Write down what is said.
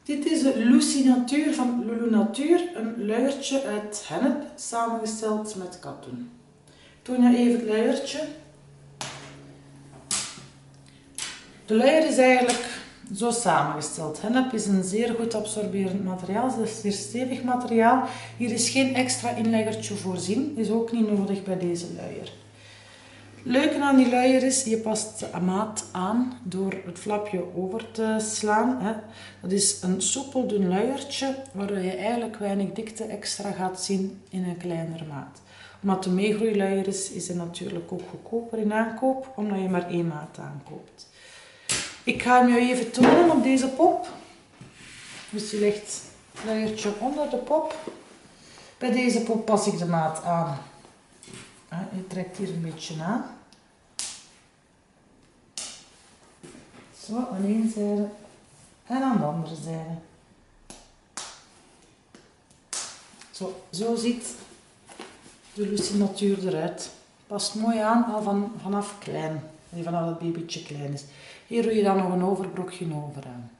Dit is de Lucy Natuur van Lulu Natuur, een luiertje uit hennep, samengesteld met katoen. Ik toon je even het luiertje. De luier is eigenlijk zo samengesteld. Hennep is een zeer goed absorberend materiaal, het is een zeer stevig materiaal. Hier is geen extra inleggertje voorzien, is ook niet nodig bij deze luier. Het leuke aan die luier is, je past de maat aan door het flapje over te slaan. Dat is een soepel dun luiertje, waar je eigenlijk weinig dikte extra gaat zien in een kleinere maat. Omdat het een meegroeiluier is, is het natuurlijk ook goedkoper in aankoop, omdat je maar één maat aankoopt. Ik ga hem jou even tonen op deze pop. Dus je legt het luiertje onder de pop. Bij deze pop pas ik de maat aan. Je trekt hier een beetje aan. Zo, aan één zijde en aan de andere zijde. Zo ziet de Lucy Natuur eruit. Past mooi aan al vanaf klein, vanaf het babytje klein is. Hier doe je dan nog een overbrokje over aan.